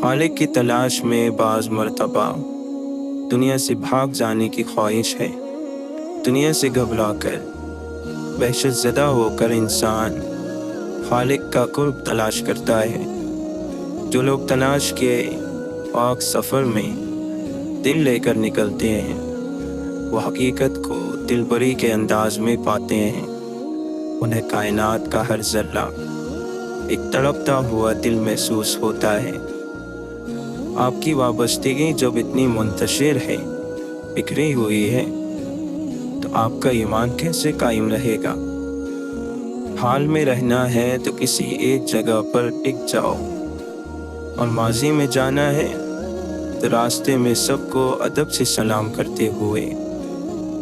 خالق کی تلاش میں بعض مرتبہ دنیا سے بھاگ جانے کی خواہش ہے۔ دنیا سے گھبرا کر، وحشت زدہ ہو کر انسان خالق کا قرب تلاش کرتا ہے۔ جو لوگ تلاش کے پاک سفر میں دل لے کر نکلتے ہیں، وہ حقیقت کو دل بری کے انداز میں پاتے ہیں۔ انہیں کائنات کا ہر ذرہ ایک تڑپتا ہوا دل محسوس ہوتا ہے۔ آپ کی وابستگی جب اتنی منتشر ہے، بکھری ہوئی ہے، تو آپ کا ایمان کیسے قائم رہے گا؟ حال میں رہنا ہے تو کسی ایک جگہ پر ٹک جاؤ، اور ماضی میں جانا ہے تو راستے میں سب کو ادب سے سلام کرتے ہوئے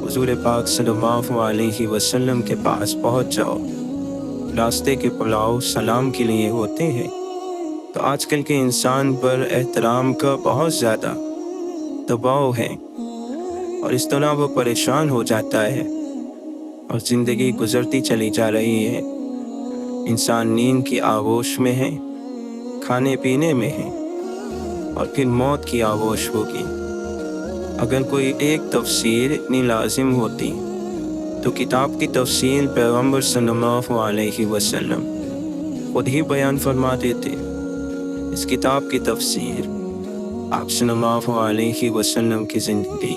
حضور پاک صلی اللہ علیہ وسلم کے پاس پہنچ جاؤ۔ راستے کے پڑاؤ سلام کے لیے ہوتے ہیں، تو آج کل کے انسان پر احترام کا بہت زیادہ دباؤ ہے، اور اس طرح وہ پریشان ہو جاتا ہے، اور زندگی گزرتی چلی جا رہی ہے۔ انسان نیند کی آغوش میں ہے، کھانے پینے میں ہے، اور پھر موت کی آغوش ہوگی۔ اگر کوئی ایک تفسیر اتنی لازم ہوتی تو کتاب کی تفسیر پیغمبر صلی اللہ علیہ وسلم خود ہی بیان فرما دیتے۔ اس کتاب کی تفسیر آپ صلی اللہ علیہ وسلم کی زندگی،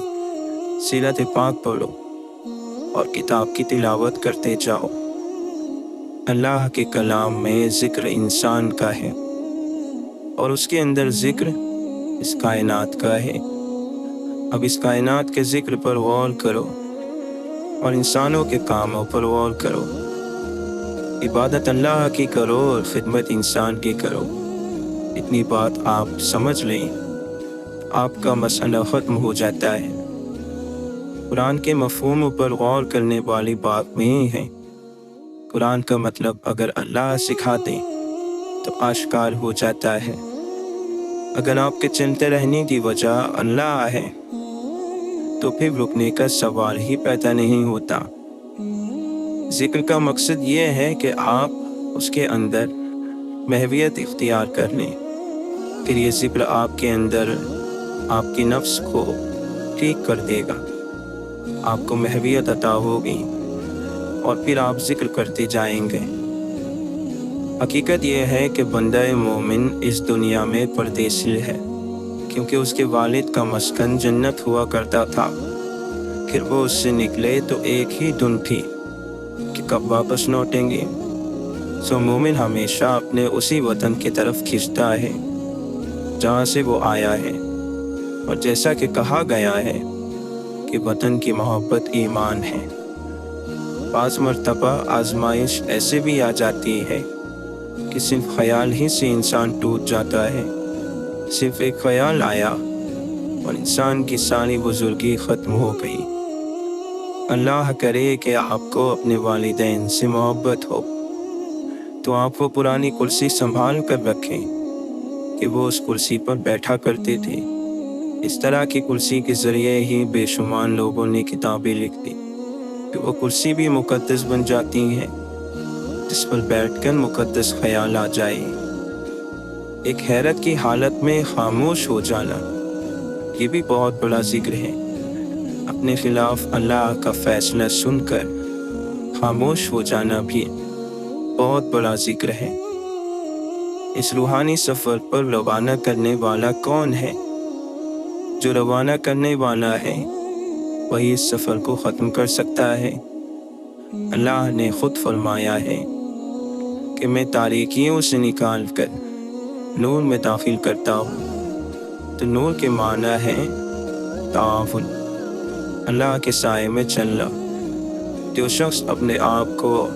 سیرت پاک پڑھو اور کتاب کی تلاوت کرتے جاؤ۔ اللہ کے کلام میں ذکر انسان کا ہے، اور اس کے اندر ذکر اس کائنات کا ہے۔ اب اس کائنات کے ذکر پر غور کرو، اور انسانوں کے کاموں پر غور کرو۔ عبادت اللہ کی کرو اور خدمت انسان کی کرو۔ اتنی بات آپ سمجھ لیں، آپ کا مسئلہ ختم ہو جاتا ہے۔ قرآن کے مفہوم پر غور کرنے والی بات نہیں ہے۔ قرآن کا مطلب اگر اللہ سکھا دیں تو آشکار ہو جاتا ہے۔ اگر آپ کے چلتے رہنے کی وجہ اللہ ہے تو پھر رکنے کا سوال ہی پیدا نہیں ہوتا۔ ذکر کا مقصد یہ ہے کہ آپ اس کے اندر محویت اختیار کر لیں۔ پھر یہ ذکر آپ کے اندر آپ کی نفس کو ٹھیک کر دے گا، آپ کو محویت عطا ہوگی، اور پھر آپ ذکر کرتے جائیں گے۔ حقیقت یہ ہے کہ بندہ مومن اس دنیا میں پردیسی ہے، کیونکہ اس کے والد کا مسکن جنت ہوا کرتا تھا۔ پھر وہ اس سے نکلے تو ایک ہی دھن تھی کہ کب واپس لوٹیں گے۔ سو مومن ہمیشہ اپنے اسی وطن کی طرف کھنچتا ہے جہاں سے وہ آیا ہے، اور جیسا کہ کہا گیا ہے کہ وطن کی محبت ایمان ہے۔ بعض مرتبہ آزمائش ایسے بھی آ جاتی ہے کہ صرف خیال ہی سے انسان ٹوٹ جاتا ہے۔ صرف ایک خیال آیا اور انسان کی ساری بزرگی ختم ہو گئی۔ اللہ کرے کہ آپ کو اپنے والدین سے محبت ہو، تو آپ وہ پرانی کرسی سنبھال کر رکھیں کہ وہ اس کرسی پر بیٹھا کرتے تھے۔ اس طرح کی کرسی کے ذریعے ہی بے شمار لوگوں نے کتابیں لکھ دی کہ وہ کرسی بھی مقدس بن جاتی ہے، جس پر بیٹھ کر مقدس خیال آ جائے۔ ایک حیرت کی حالت میں خاموش ہو جانا، یہ بھی بہت بڑا ذکر ہے۔ اپنے خلاف اللہ کا فیصلہ سن کر خاموش ہو جانا بھی بہت بڑا ذکر ہے۔ اس روحانی سفر پر روانہ کرنے والا کون ہے؟ جو روانہ کرنے والا ہے وہی اس سفر کو ختم کر سکتا ہے۔ اللہ نے خود فرمایا ہے کہ میں تاریکیوں سے نکال کر نور میں داخل کرتا ہوں۔ تو نور کے معنی ہے تعاون، اللہ کے سائے میں چلنا۔ جو شخص اپنے آپ کو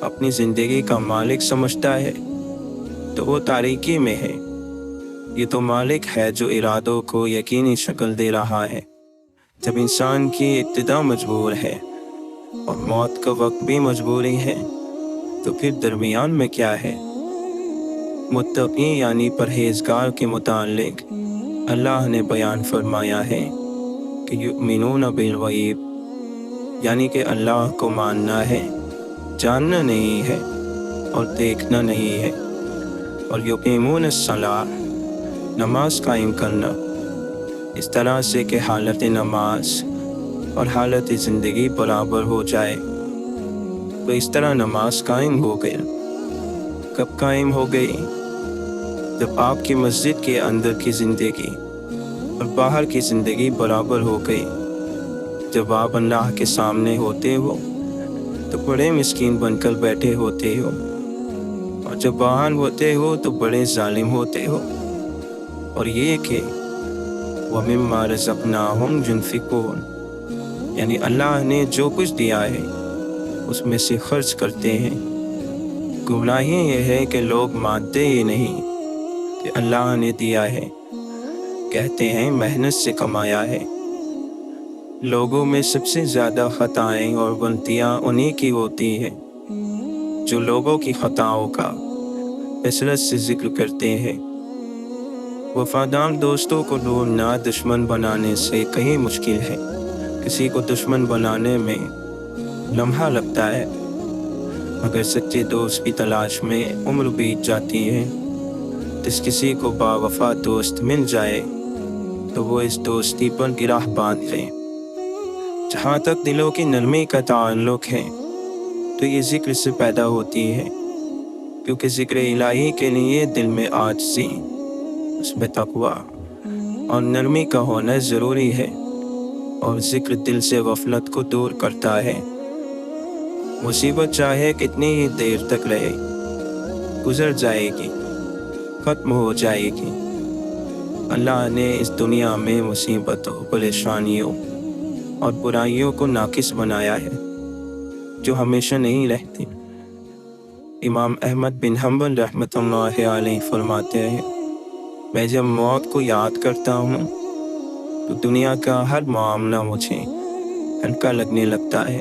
اپنی زندگی کا مالک سمجھتا ہے تو وہ تاریکی میں ہے۔ یہ تو مالک ہے جو ارادوں کو یقینی شکل دے رہا ہے۔ جب انسان کی ابتدا مجبور ہے اور موت کا وقت بھی مجبوری ہے، تو پھر درمیان میں کیا ہے؟ متقی یعنی پرہیزگار کے متعلق اللہ نے بیان فرمایا ہے کہ یؤمنون بالغیب، یعنی کہ اللہ کو ماننا ہے، جاننا نہیں ہے اور دیکھنا نہیں ہے، اور یقیمون الصلاۃ، نماز قائم کرنا اس طرح سے کہ حالت نماز اور حالت زندگی برابر ہو جائے۔ تو اس طرح نماز قائم ہو گئی۔ کب قائم ہو گئی؟ جب آپ کی مسجد کے اندر کی زندگی اور باہر کی زندگی برابر ہو گئی۔ جب آپ اللہ کے سامنے ہوتے ہو تو بڑے مسکین بن کر بیٹھے ہوتے ہو، اور جب باہر ہوتے ہو تو بڑے ظالم ہوتے ہو۔ اور یہ کہ وَمِمَّا رَزَقْنَاهُمْ يُنْفِقُونَ، یعنی اللہ نے جو کچھ دیا ہے اس میں سے خرچ کرتے ہیں۔ گمراہی یہ ہے کہ لوگ مانتے ہی نہیں کہ اللہ نے دیا ہے، کہتے ہیں محنت سے کمایا ہے۔ لوگوں میں سب سے زیادہ خطائیں اور غلطیاں انہی کی ہوتی ہیں جو لوگوں کی خطاؤں کا کثرت سے ذکر کرتے ہیں۔ وفادار دوستوں کو ڈھونڈنا دشمن بنانے سے کہیں مشکل ہے۔ کسی کو دشمن بنانے میں لمحہ لگتا ہے، مگر سچے دوست کی تلاش میں عمر بیت جاتی ہے۔ جس کسی کو باوفا دوست مل جائے تو وہ اس دوستی پر گرہ باندھ لے۔ جہاں تک دلوں کی نرمی کا تعلق ہے تو یہ ذکر سے پیدا ہوتی ہے، کیونکہ ذکر الہی کے لیے دل میں عاجزی، اس میں تقویٰ اور نرمی کا ہونا ضروری ہے، اور ذکر دل سے غفلت کو دور کرتا ہے۔ مصیبت چاہے کتنی ہی دیر تک رہے، گزر جائے گی، ختم ہو جائے گی۔ اللہ نے اس دنیا میں مصیبتوں، پریشانیوں اور برائیوں کو ناقص بنایا ہے جو ہمیشہ نہیں رہتی۔ امام احمد بن حنبل رحمۃ اللہ علیہ فرماتے ہیں، میں جب موت کو یاد کرتا ہوں تو دنیا کا ہر معاملہ مجھے ہلکا لگنے لگتا ہے۔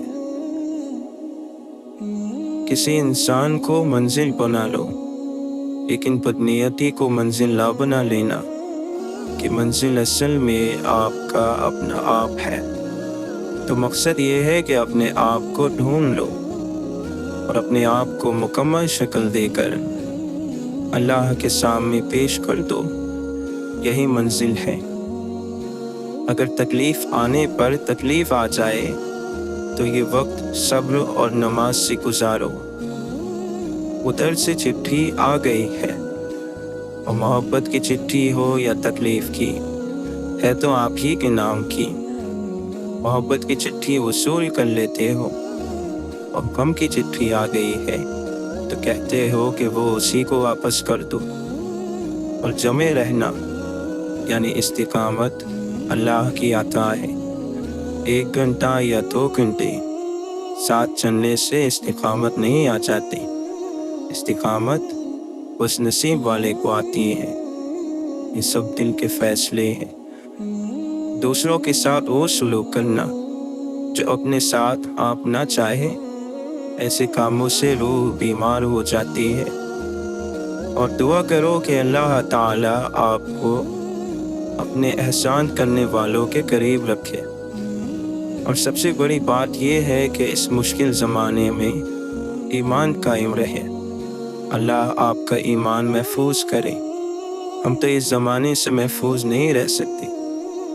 کسی انسان کو منزل بنا لو، لیکن بدنیتی کو منزل نہ بنا لینا، کہ منزل اصل میں آپ کا اپنا آپ ہے۔ تو مقصد یہ ہے کہ اپنے آپ کو ڈھونڈ لو اور اپنے آپ کو مکمل شکل دے کر اللہ کے سامنے پیش کر دو، یہی منزل ہے۔ اگر تکلیف آنے پر تکلیف آ جائے تو یہ وقت صبر اور نماز سے گزارو۔ ادھر سے چٹھی آ گئی ہے، اور محبت کی چٹھی ہو یا تکلیف کی، ہے تو آپ ہی کے نام کی۔ محبت کی چٹھی وصول کر لیتے ہو، اور غم کی چٹھی آ گئی ہے تو کہتے ہو کہ وہ اسی کو واپس کر دو۔ اور جمے رہنا یعنی استقامت اللہ کی عطا ہے۔ 1 گھنٹہ یا 2 گھنٹے ساتھ چلنے سے استقامت نہیں آ جاتی۔ استقامت بس نصیب والے کو آتی ہے۔ یہ سب دل کے فیصلے ہیں۔ دوسروں کے ساتھ وہ سلوک کرنا جو اپنے ساتھ آپ نہ چاہے، ایسے کاموں سے روح بیمار ہو جاتی ہے۔ اور دعا کرو کہ اللہ تعالیٰ آپ کو اپنے احسان کرنے والوں کے قریب رکھے۔ اور سب سے بڑی بات یہ ہے کہ اس مشکل زمانے میں ایمان قائم رہے۔ اللہ آپ کا ایمان محفوظ کرے۔ ہم تو اس زمانے سے محفوظ نہیں رہ سکتے۔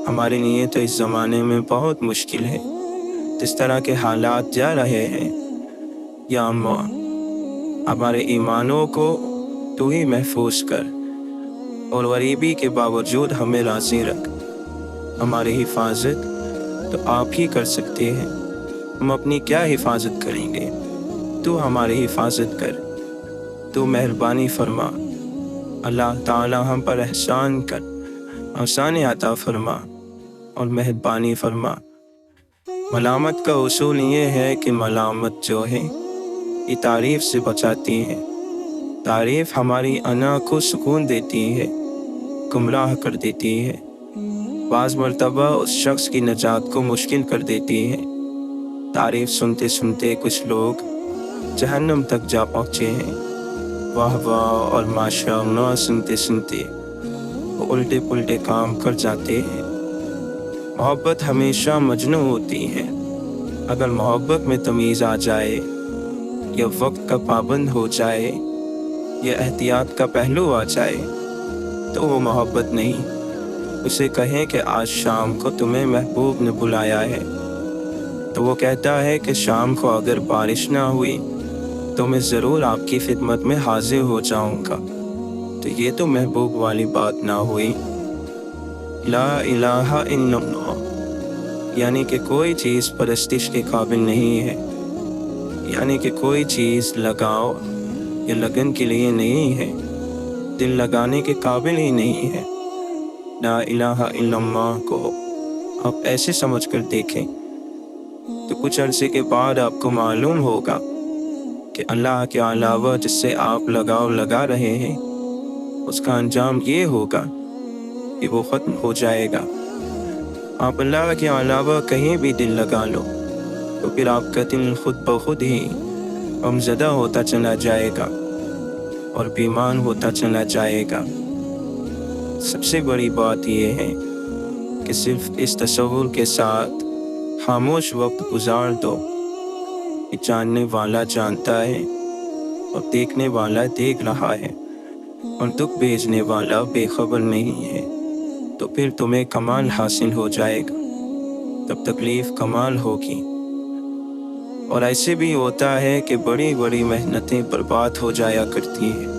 ہمارے لیے تو اس زمانے میں بہت مشکل ہے۔ جس طرح کے حالات جا رہے ہیں، یا اللہ ہمارے ایمانوں کو تو ہی محفوظ کر، اور غریبی کے باوجود ہمیں راضی رکھ۔ ہماری حفاظت تو آپ ہی کر سکتے ہیں، ہم اپنی کیا حفاظت کریں گے؟ تو ہماری حفاظت کر، تو مہربانی فرما۔ اللہ تعالی ہم پر احسان کر، آسانی عطا فرما اور مہربانی فرما۔ ملامت کا اصول یہ ہے کہ ملامت جو ہے یہ تعریف سے بچاتی ہے۔ تعریف ہماری انا کو سکون دیتی ہے، گمراہ کر دیتی ہے۔ بعض مرتبہ اس شخص کی نجات کو مشکل کر دیتی ہے۔ تعریف سنتے سنتے کچھ لوگ جہنم تک جا پہنچے ہیں۔ واہ واہ اور ماشاء اللہ سنتے سنتے وہ الٹے پلٹے کام کر جاتے ہیں۔ محبت ہمیشہ مجنوں ہوتی ہے۔ اگر محبت میں تمیز آ جائے، یا وقت کا پابند ہو جائے، یا احتیاط کا پہلو آ جائے، تو وہ محبت نہیں۔ اسے کہیں کہ آج شام کو تمہیں محبوب نے بلایا ہے، تو وہ کہتا ہے کہ شام کو اگر بارش نہ ہوئی تو میں ضرور آپ کی خدمت میں حاضر ہو جاؤں گا۔ تو یہ تو محبوب والی بات نہ ہوئی۔ لا الہ الا اللہ، یعنی کہ کوئی چیز پرستش کے قابل نہیں ہے، یعنی کہ کوئی چیز لگاؤ یا لگن کے لیے نہیں ہے، دل لگانے کے قابل ہی نہیں ہے۔ لا الہ الا اللہ کو آپ ایسے سمجھ کر دیکھیں تو کچھ عرصے کے بعد آپ کو معلوم ہوگا کہ اللہ کے علاوہ جس سے آپ لگاؤ لگا رہے ہیں اس کا انجام یہ ہوگا کہ وہ ختم ہو جائے گا۔ آپ اللہ کے علاوہ کہیں بھی دل لگا لو تو پھر آپ کا دل خود بخود ہی غمزدہ ہوتا چلا جائے گا اور بیمار ہوتا چلا جائے گا۔ سب سے بڑی بات یہ ہے کہ صرف اس تصور کے ساتھ خاموش وقت گزار دو کہ جاننے والا جانتا ہے اور دیکھنے والا دیکھ رہا ہے اور دکھ بھیجنے والا بے خبر نہیں ہے، تو پھر تمہیں کمال حاصل ہو جائے گا، تب تکلیف کمال ہوگی۔ اور ایسے بھی ہوتا ہے کہ بڑی بڑی محنتیں برباد ہو جایا کرتی ہیں۔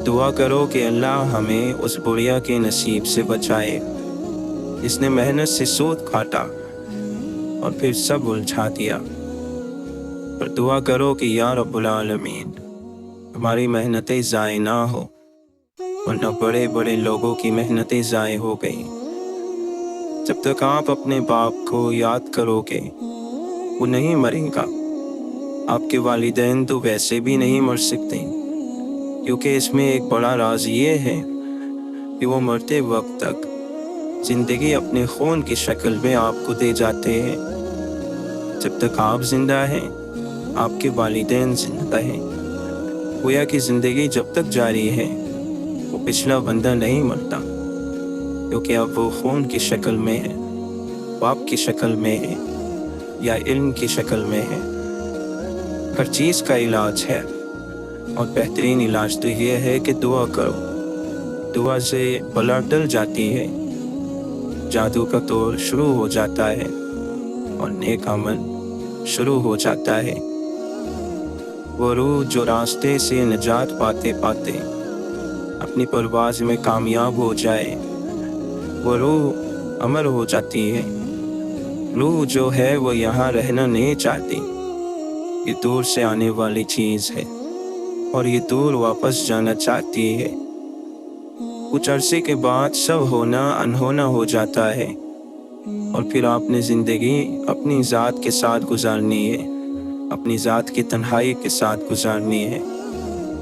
دعا کرو کہ اللہ ہمیں اس بڑیا کے نصیب سے بچائے جس نے محنت سے سود کاٹا اور پھر سب الجھا دیا۔ پر دعا کرو کہ یا رب العالمین ہماری محنتیں ضائع نہ ہو، ورنہ بڑے بڑے لوگوں کی محنتیں ضائع ہو گئیں۔ جب تک آپ اپنے باپ کو یاد کرو گے وہ نہیں مرے گا۔ آپ کے والدین تو ویسے بھی نہیں مر سکتے، کیونکہ اس میں ایک بڑا راز یہ ہے کہ وہ مرتے وقت تک زندگی اپنے خون کی شکل میں آپ کو دے جاتے ہیں۔ جب تک آپ زندہ ہیں آپ کے والدین زندہ ہیں، گویا کہ زندگی جب تک جاری ہے وہ پچھلا بندہ نہیں مرتا، کیونکہ اب وہ خون کی شکل میں ہے، باپ کی شکل میں ہے یا علم کی شکل میں ہے۔ ہر چیز کا علاج ہے اور بہترین علاج تو یہ ہے کہ دعا کرو۔ دعا سے بلا ٹل جاتی ہے، جادو کا دور شروع ہو جاتا ہے اور نیک عمل شروع ہو جاتا ہے۔ وہ روح جو راستے سے نجات پاتے پاتے اپنی پرواز میں کامیاب ہو جائے، وہ روح امر ہو جاتی ہے۔ روح جو ہے وہ یہاں رہنا نہیں چاہتی، یہ دور سے آنے والی چیز ہے اور یہ دور واپس جانا چاہتی ہے۔ کچھ عرصے کے بعد سب ہونا انہونا ہو جاتا ہے اور پھر آپ نے زندگی اپنی ذات کے ساتھ گزارنی ہے، اپنی ذات کی تنہائی کے ساتھ گزارنی ہے۔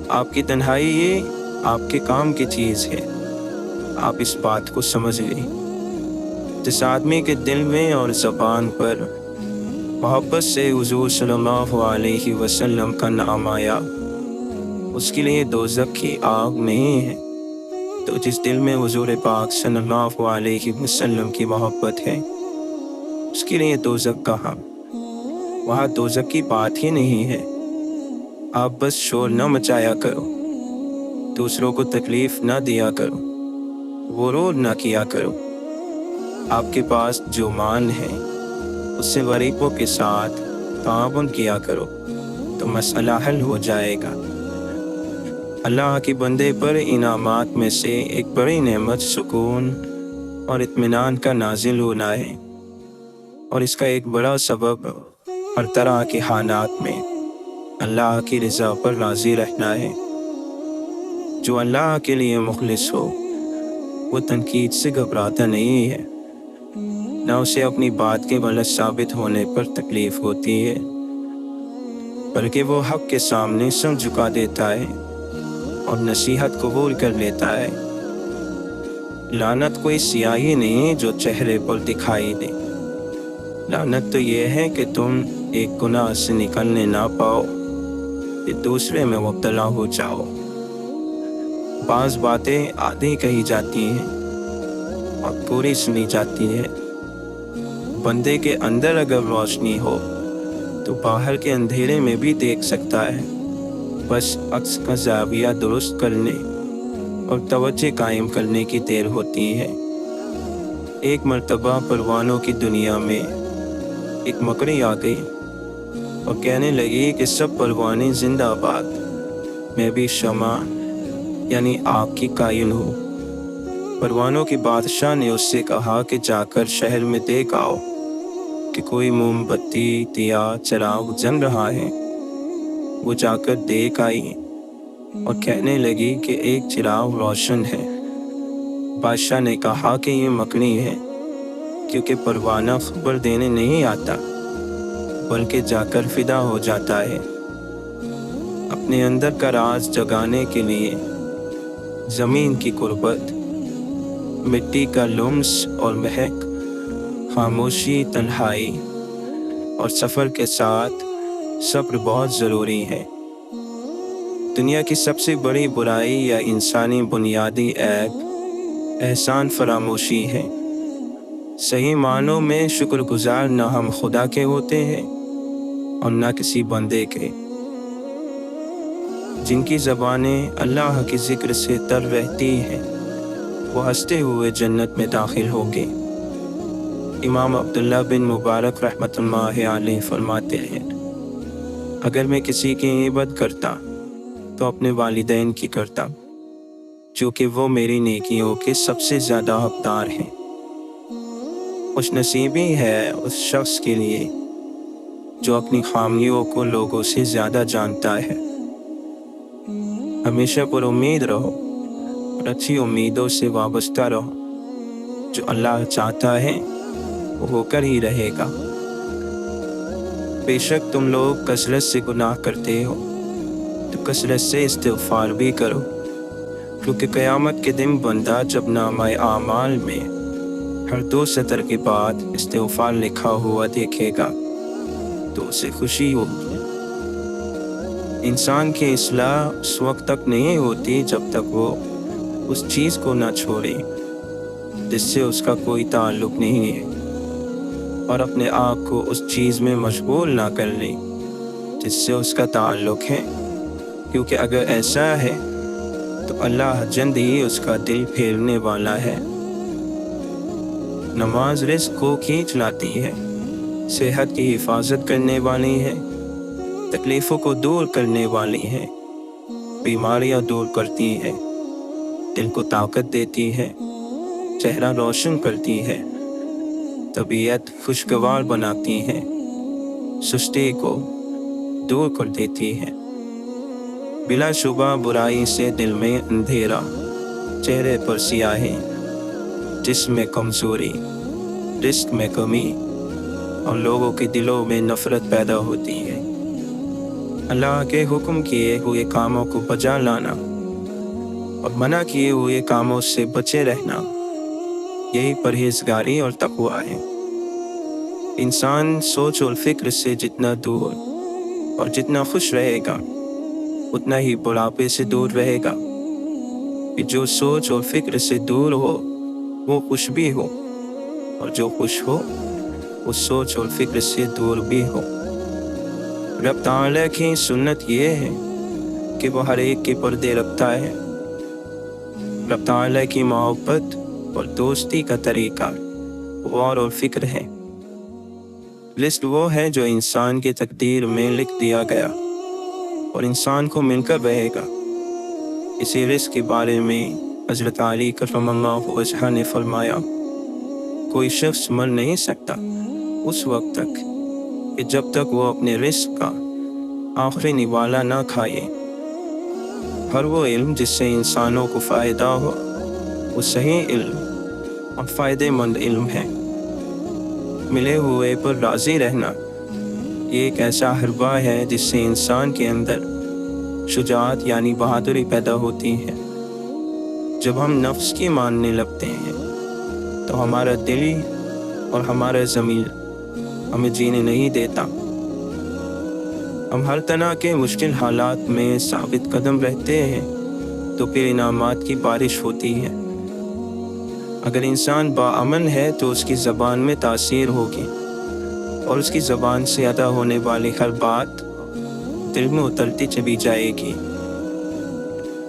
آپ کی تنہائی یہ آپ کے کام کی چیز ہے، آپ اس بات کو سمجھ لیں۔ جس آدمی کے دل میں اور زبان پر محبت سے حضور صلی اللہ علیہ وسلم کا نام آیا اس کے لیے دوزخ کی آگ نہیں ہے، تو جس دل میں حضور پاک صلی اللہ علیہ وسلم کی محبت ہے اس کے لیے دوزخ کہاں؟ وہاں دوزخ کی بات ہی نہیں ہے۔ آپ بس شور نہ مچایا کرو، دوسروں کو تکلیف نہ دیا کرو، غرور نہ کیا کرو۔ آپ کے پاس جو مال ہے اس سے غریبوں کے ساتھ تعاون کیا کرو تو مسئلہ حل ہو جائے گا۔ اللہ کے بندے پر انعامات میں سے ایک بڑی نعمت سکون اور اطمینان کا نازل ہونا ہے، اور اس کا ایک بڑا سبب ہر طرح کے حالات میں اللہ کی رضا پر راضی رہنا ہے۔ جو اللہ کے لیے مخلص ہو وہ تنقید سے گھبراتا نہیں ہے، نہ اسے اپنی بات کے غلط ثابت ہونے پر تکلیف ہوتی ہے، بلکہ وہ حق کے سامنے سر جھکا دیتا ہے اور نصیحت قبول کر لیتا ہے۔ لعنت کوئی سیاہی نہیں جو چہرے پر دکھائی دے، لعنت تو یہ ہے کہ تم ایک گناہ سے نکلنے نہ پاؤ پھر دوسرے میں مبتلا ہو جاؤ۔ بعض باتیں آدھی کہی جاتی ہیں اور پوری سنی جاتی ہے۔ بندے کے اندر اگر روشنی ہو تو باہر کے اندھیرے میں بھی دیکھ سکتا ہے، بس عکس کا زاویہ درست کرنے اور توجہ قائم کرنے کی دیر ہوتی ہے۔ ایک مرتبہ پروانوں کی دنیا میں ایک مکڑی آ گئی اور کہنے لگی کہ سب پروانے زندہ باد، میں بھی شمع یعنی آگ کی قائل ہوں۔ پروانوں کی بادشاہ نے اس سے کہا کہ جا کر شہر میں دیکھ آؤ کہ کوئی موم بتی، دیا، چراغ جل رہا ہے۔ وہ جا کر دیکھ آئی اور کہنے لگی کہ ایک چراغ روشن ہے۔ بادشاہ نے کہا کہ یہ مکڑی ہے، کیونکہ پروانہ خبر دینے نہیں آتا بلکہ جا کر فدا ہو جاتا ہے۔ اپنے اندر کا راز جگانے کے لیے زمین کی قربت، مٹی کا لمس اور مہک، خاموشی، تنہائی اور سفر کے ساتھ صبر بہت ضروری ہے۔ دنیا کی سب سے بڑی برائی یا انسانی بنیادی عیب احسان فراموشی ہے۔ صحیح معنوں میں شکر گزار نہ ہم خدا کے ہوتے ہیں اور نہ کسی بندے کے۔ جن کی زبانیں اللہ کے ذکر سے تر رہتی ہیں وہ ہنستے ہوئے جنت میں داخل ہوگے۔ امام عبداللہ بن مبارک رحمۃ اللہ علیہ فرماتے ہیں، اگر میں کسی کی عبادت کرتا تو اپنے والدین کی کرتا، چونکہ وہ میری نیکیوں کے سب سے زیادہ حقدار ہیں۔ خوش نصیبی ہے اس شخص کے لیے جو اپنی خامیوں کو لوگوں سے زیادہ جانتا ہے۔ ہمیشہ پر امید رہو اور اچھی امیدوں سے وابستہ رہو۔ جو اللہ چاہتا ہے وہ ہو کر ہی رہے گا۔ بے شک تم لوگ کثرت سے گناہ کرتے ہو تو کثرت سے استغفار بھی کرو، کیونکہ قیامت کے دن بندہ جب نامہ اعمال میں ہر 2 سطر کے بعد استغفار لکھا ہوا دیکھے گا تو اسے خوشی ہوگی۔ انسان کی اصلاح اس وقت تک نہیں ہوتی جب تک وہ اس چیز کو نہ چھوڑے جس سے اس کا کوئی تعلق نہیں ہے، اور اپنے آپ کو اس چیز میں مشغول نہ کر لے جس سے اس کا تعلق ہے، کیونکہ اگر ایسا ہے تو اللہ جلد ہی اس کا دل پھیرنے والا ہے۔ نماز رزق کو کھینچ لاتی ہے، صحت کی حفاظت کرنے والی ہے، تکلیفوں کو دور کرنے والی ہے، بیماریاں دور کرتی ہے، دل کو طاقت دیتی ہے، چہرہ روشن کرتی ہے، طبیعت خوشگوار بناتی ہے، سستی کو دور کر دیتی ہے۔ بلا شبہ برائی سے دل میں اندھیرا، چہرے پر سیاہی، جسم میں کمزوری، رزق میں کمی اور لوگوں کے دلوں میں نفرت پیدا ہوتی ہے۔ اللہ کے حکم کیے ہوئے کاموں کو بجا لانا اور منع کیے ہوئے کاموں سے بچے رہنا، یہی پرہیزگاری اور تقویٰ ہے۔ انسان سوچ اور فکر سے جتنا دور اور جتنا خوش رہے گا اتنا ہی بڑھاپے سے دور رہے گا۔ کہ جو سوچ اور فکر سے دور ہو وہ خوش بھی ہو، اور جو خوش ہو وہ سوچ اور فکر سے دور بھی ہو۔ رب تعالیٰ کی سنت یہ ہے کہ وہ ہر ایک کے پردے رکھتا ہے۔ رب تعالیٰ کی محبت اور دوستی کا طریقہ غور اور فکر ہے۔ رزق وہ ہے جو انسان کی تقدیر میں لکھ دیا گیا اور انسان کو مل کر رہے گا۔ اسی رزق کے بارے میں حضرت علی کرم اللہ وجہہ نے فرمایا، کوئی شخص مر نہیں سکتا اس وقت تک کہ جب تک وہ اپنے رزق کا آخری نوالا نہ کھائے۔ ہر وہ علم جس سے انسانوں کو فائدہ ہو وہ صحیح علم اور فائدہ مند علم ہے۔ ملے ہوئے پر راضی رہنا یہ ایک ایسا حربہ ہے جس سے انسان کے اندر شجاعت یعنی بہادری پیدا ہوتی ہے۔ جب ہم نفس کی ماننے لگتے ہیں تو ہمارا دل اور ہمارا ضمیر ہمیں جینے نہیں دیتا۔ ہم ہر طرح کے مشکل حالات میں ثابت قدم رہتے ہیں تو پھر انعامات کی بارش ہوتی ہے۔ اگر انسان باامن ہے تو اس کی زبان میں تاثیر ہوگی اور اس کی زبان سے ادا ہونے والی ہر بات دل میں اترتی چلی جائے گی۔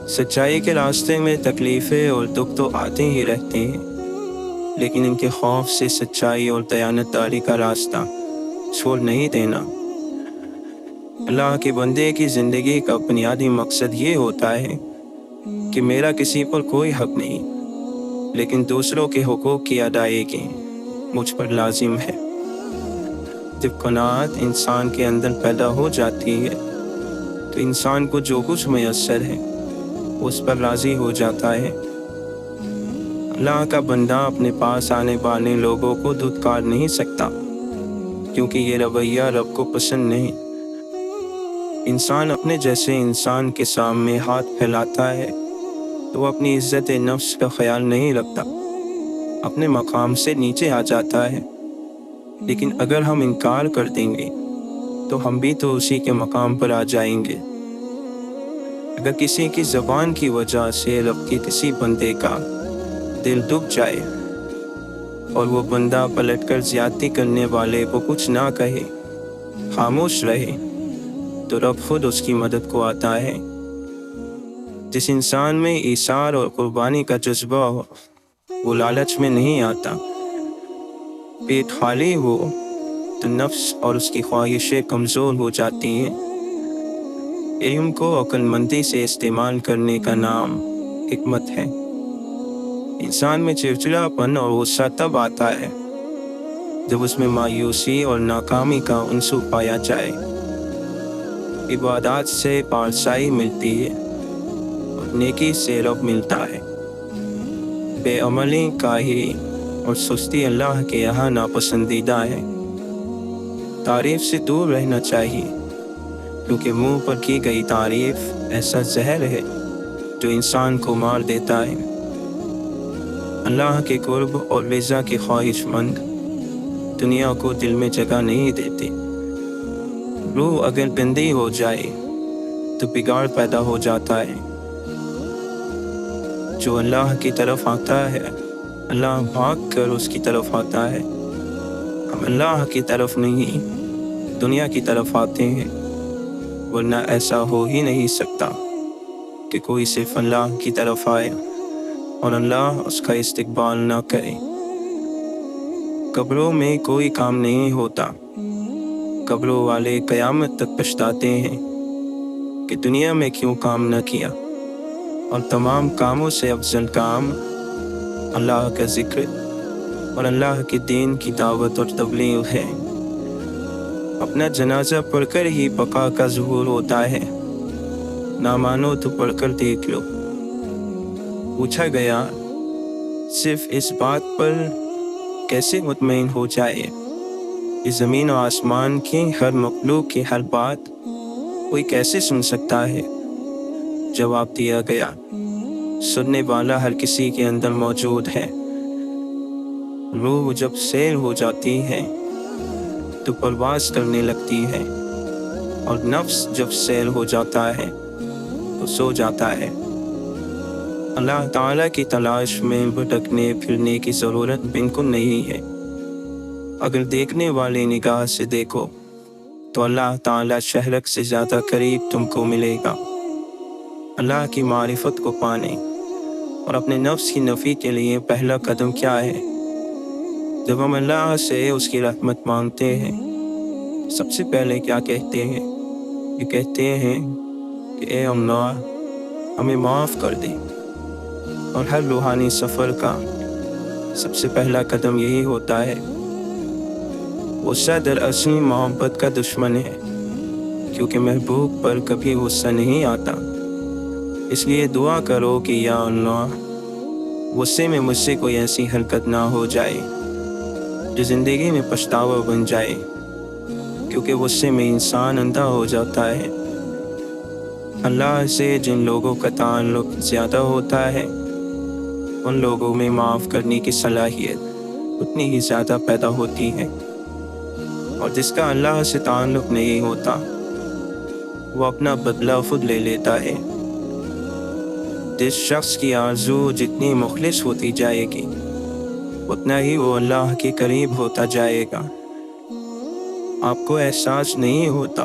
سچائی کے راستے میں تکلیفیں اور دکھ تو آتے ہی رہتے ہیں، لیکن ان کے خوف سے سچائی اور دیانتداری کا راستہ چھوڑ نہیں دینا۔ اللہ کے بندے کی زندگی کا بنیادی مقصد یہ ہوتا ہے کہ میرا کسی پر کوئی حق نہیں، لیکن دوسروں کے حقوق کی ادائیگی مجھ پر لازم ہے۔ جب قناعت انسان کے اندر پیدا ہو جاتی ہے تو انسان کو جو کچھ میسر ہے اس پر راضی ہو جاتا ہے۔ اللہ کا بندہ اپنے پاس آنے والے لوگوں کو دھتکار نہیں سکتا، کیونکہ یہ رویہ رب کو پسند نہیں۔ انسان اپنے جیسے انسان کے سامنے ہاتھ پھیلاتا ہے تو وہ اپنی عزت نفس کا خیال نہیں رکھتا، اپنے مقام سے نیچے آ جاتا ہے۔ لیکن اگر ہم انکار کر دیں گے تو ہم بھی تو اسی کے مقام پر آ جائیں گے۔ اگر کسی کی زبان کی وجہ سے رب کے کسی بندے کا دل دکھ جائے اور وہ بندہ پلٹ کر زیادتی کرنے والے کو کچھ نہ کہے، خاموش رہے، تو رب خود اس کی مدد کو آتا ہے۔ جس انسان میں ایثار اور قربانی کا جذبہ ہو وہ لالچ میں نہیں آتا۔ پیٹ خالی ہو تو نفس اور اس کی خواہشیں کمزور ہو جاتی ہیں۔ علم کو عقل مندی سے استعمال کرنے کا نام حکمت ہے۔ انسان میں چڑچڑاپن اور غصہ تب آتا ہے جب اس میں مایوسی اور ناکامی کا عنصر پایا جائے۔ عبادات سے پارسائی ملتی ہے اور نیکی سے رب ملتا ہے۔ بے عملی، کاہلی اور سستی اللہ کے یہاں ناپسندیدہ ہے۔ تعریف سے دور رہنا چاہیے، کیونکہ منہ پر کی گئی تعریف ایسا زہر ہے جو انسان کو مار دیتا ہے۔ اللہ کے قرب اور رضا کے خواہش مند دنیا کو دل میں جگہ نہیں دیتے۔ روح اگر گندی ہو جائے تو بگاڑ پیدا ہو جاتا ہے۔ جو اللہ کی طرف آتا ہے اللہ بھاگ کر اس کی طرف آتا ہے۔ ہم اللہ کی طرف نہیں دنیا کی طرف آتے ہیں، ورنہ ایسا ہو ہی نہیں سکتا کہ کوئی صرف اللہ کی طرف آئے اور اللہ اس کا استقبال نہ کرے۔ قبروں میں کوئی کام نہیں ہوتا۔ قبروں والے قیامت تک پچھتاتے ہیں کہ دنیا میں کیوں کام نہ کیا، اور تمام کاموں سے افضل کام اللہ کا ذکر اور اللہ کے دین کی دعوت اور تبلیغ ہے۔ اپنا جنازہ پڑھ کر ہی بقا کا ظہور ہوتا ہے، نہ مانو تو پڑھ کر دیکھ لو۔ پوچھا گیا، صرف اس بات پر کیسے مطمئن ہو جائے کہ زمین و آسمان کی ہر مخلوق کی ہر بات کوئی کیسے سن سکتا ہے؟ جواب دیا گیا، سننے والا ہر کسی کے اندر موجود ہے۔ روح جب سیر ہو جاتی ہے تو پرواز کرنے لگتی ہے، اور نفس جب سیر ہو جاتا ہے تو سو جاتا ہے۔ اللہ تعالیٰ کی تلاش میں بھٹکنے پھرنے کی ضرورت بالکل نہیں ہے۔ اگر دیکھنے والی نگاہ سے دیکھو تو اللہ تعالیٰ شہرک سے زیادہ قریب تم کو ملے گا۔ اللہ کی معرفت کو پانے اور اپنے نفس کی نفی کے لیے پہلا قدم کیا ہے؟ جب ہم اللہ سے اس کی رحمت مانگتے ہیں، سب سے پہلے کیا کہتے ہیں؟ یہ کہتے ہیں کہ اے اللہ ہمیں معاف کر دے۔ اور ہر روحانی سفر کا سب سے پہلا قدم یہی ہوتا ہے۔ غصہ دراصل محبت کا دشمن ہے، کیونکہ محبوب پر کبھی غصہ نہیں آتا۔ اس لیے دعا کرو کہ یا اللہ غصے میں مجھ سے کوئی ایسی حرکت نہ ہو جائے جو زندگی میں پچھتاوا بن جائے، کیونکہ غصے میں انسان اندھا ہو جاتا ہے۔ اللہ سے جن لوگوں کا تعلق زیادہ ہوتا ہے ان لوگوں میں معاف کرنے کی صلاحیت اتنی ہی زیادہ پیدا ہوتی ہے، اور جس کا اللہ سے تعلق نہیں ہوتا وہ اپنا بدلہ خود لے لیتا ہے۔ جس شخص کی آرزو جتنی مخلص ہوتی جائے گی اتنا ہی وہ اللہ کے قریب ہوتا جائے گا۔ آپ کو احساس نہیں ہوتا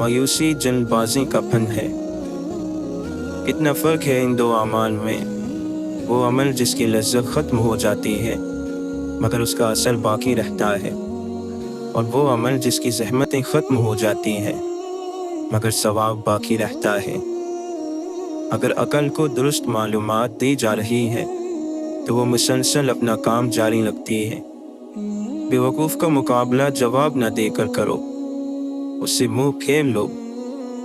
مایوسی جلد بازی کا فن ہے۔ کتنا فرق ہے ان دو اعمال میں، وہ عمل جس کی لذت ختم ہو جاتی ہے مگر اس کا اثر باقی رہتا ہے، اور وہ عمل جس کی زحمتیں ختم ہو جاتی ہیں مگر ثواب باقی رہتا ہے۔ اگر عقل کو درست معلومات دی جا رہی ہے تو وہ مسلسل اپنا کام جاری رکھتی ہے۔ بیوقوف کا مقابلہ جواب نہ دے کر کرو، اس سے منہ پھیر لو۔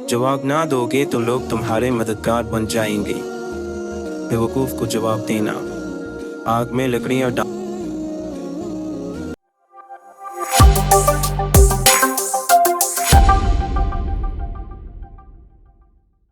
جواب نہ دو گے تو لوگ تمہارے مددگار بن جائیں گے۔ بیوقوف کو جواب دینا آگ میں لکڑیاں ڈال